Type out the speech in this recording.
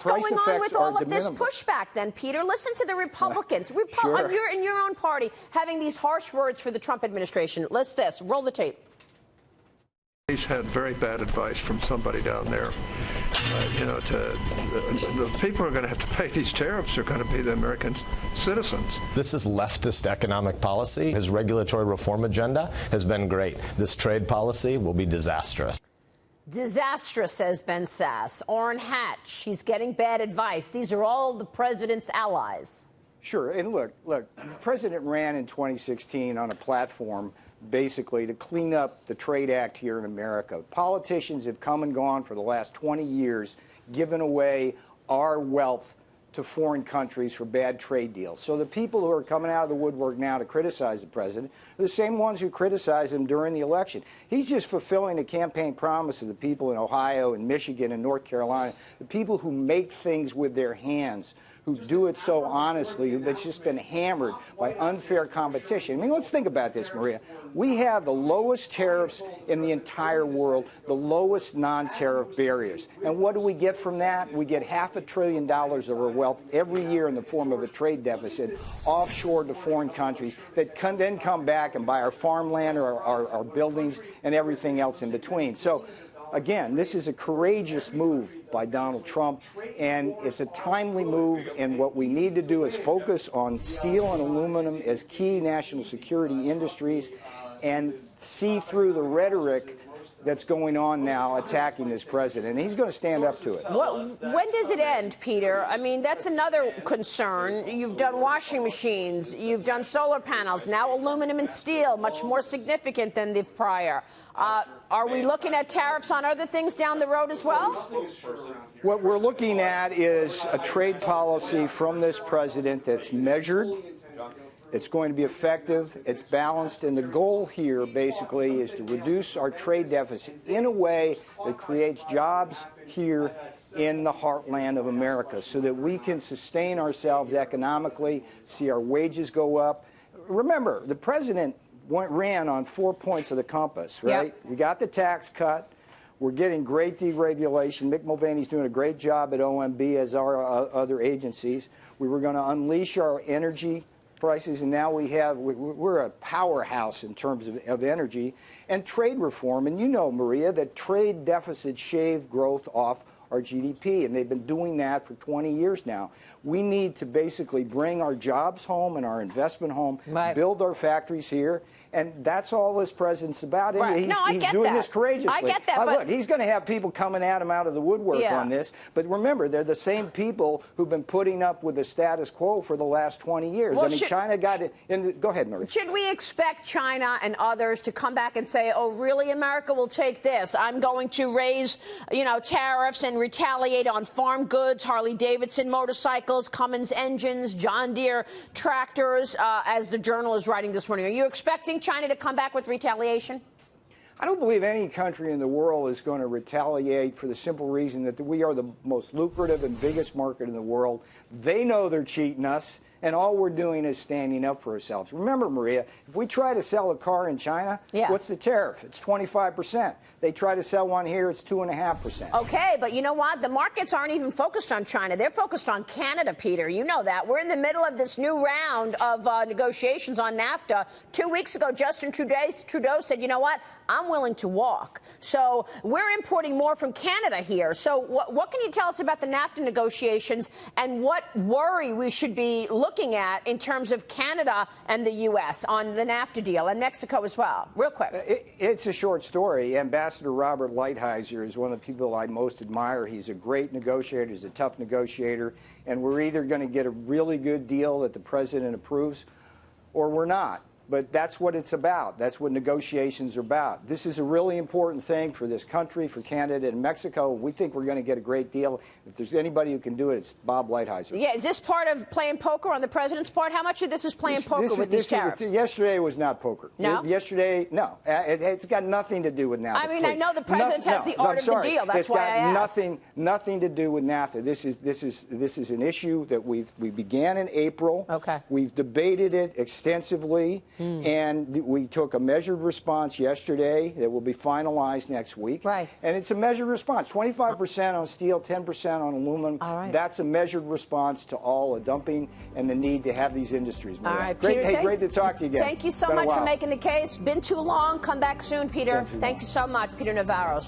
price going effects on with are all de of this minimis. pushback then, Peter? Listen to the Republicans. Sure. You're in your own party having these harsh words for the Trump administration. Listen this. Roll the tape. He's had very bad advice from somebody down there. The people who are going to have to pay these tariffs are going to be the American citizens. This is leftist economic policy. His regulatory reform agenda has been great. This trade policy will be disastrous. Disastrous, says Ben Sass. Orrin Hatch, he's getting bad advice. These are all the president's allies. Sure. And look, the president ran in 2016 on a platform basically to clean up the Trade Act here in America. Politicians have come and gone for the last 20 years, giving away our wealth to foreign countries for bad trade deals. So the people who are coming out of the woodwork now to criticize the president are the same ones who criticized him during the election. He's just fulfilling a campaign promise of the people in Ohio and Michigan and North Carolina, the people who make things with their hands, who do it so honestly, who've just been hammered by unfair competition. I mean, let's think about this, Maria. We have the lowest tariffs in the entire world, the lowest non-tariff barriers. And what do we get from that? We get $500 billion of our wealth every year in the form of a trade deficit offshore to foreign countries that can then come back and buy our farmland or our buildings and everything else in between. So, again, this is a courageous move by Donald Trump, and it's a timely move, and what we need to do is focus on steel and aluminum as key national security industries and see through the rhetoric that's going on now attacking this president. And he's going to stand up to it. When does it end, Peter? I mean, that's another concern. You've done washing machines. You've done solar panels. Now aluminum and steel, much more significant than the prior. Are we looking at tariffs on other things down the road as well? What we're looking at is a trade policy from this president that's measured. It's going to be effective, it's balanced, and the goal here basically is to reduce our trade deficit in a way that creates jobs here in the heartland of America so that we can sustain ourselves economically, see our wages go up. Remember, the president ran on 4 points of the compass, right? Yep. We got the tax cut. We're getting great deregulation. Mick Mulvaney's doing a great job at OMB, as are other agencies. We were going to unleash our energy prices, and now we're a powerhouse in terms of energy and trade reform. And you know, Maria, that trade deficits shave growth off our GDP, and they've been doing that for 20 years now. We need to basically bring our jobs home and our investment home, build our factories here, and that's all this president's about. Right. He's doing this courageously. I get that. Look, he's going to have people coming at him out of the woodwork on this, but remember, they're the same people who've been putting up with the status quo for the last 20 years. Well, I mean, China got it in go ahead, Marie. Should we expect China and others to come back and say, oh, really, America will take this? I'm going to raise, tariffs and retaliate on farm goods, Harley-Davidson motorcycles, Cummins engines, John Deere tractors, as the Journal is writing this morning. Are you expecting China to come back with retaliation? I don't believe any country in the world is going to retaliate for the simple reason that we are the most lucrative and biggest market in the world. They know they're cheating us, and all we're doing is standing up for ourselves. Remember, Maria, if we try to sell a car in China, what's the tariff? It's 25%. They try to sell one here, it's 2.5%. Okay, but you know what? The markets aren't even focused on China. They're focused on Canada, Peter. You know that. We're in the middle of this new round of negotiations on NAFTA. 2 weeks ago, Justin Trudeau said, you know what? I'm willing to walk. So we're importing more from Canada here. So what can you tell us about the NAFTA negotiations and what worry we should be looking at in terms of Canada and the U.S. on the NAFTA deal and Mexico as well? Real quick. It's a short story. Ambassador Robert Lighthizer is one of the people I most admire. He's a great negotiator. He's a tough negotiator. And we're either going to get a really good deal that the president approves or we're not. But that's what it's about. That's what negotiations are about. This is a really important thing for this country, for Canada and Mexico. We think we're going to get a great deal. If there's anybody who can do it, it's Bob Lighthizer. Yeah, is this part of playing poker on the president's part? How much of this is playing poker with these tariffs? Yesterday was not poker. No? Yesterday, no. It's got nothing to do with NAFTA. I mean, I know the president has the art of the deal. That's why I asked. It's got nothing to do with NAFTA. This is an issue that we began in April. Okay. We've debated it extensively. And we took a measured response yesterday that will be finalized next week. Right. And it's a measured response, 25% on steel, 10% on aluminum. All right. That's a measured response to all the dumping and the need to have these industries move. All right, great, Peter, great to talk to you again. Thank you so much for making the case. Been too long. Come back soon, Peter. Thank you so much, Peter Navarro.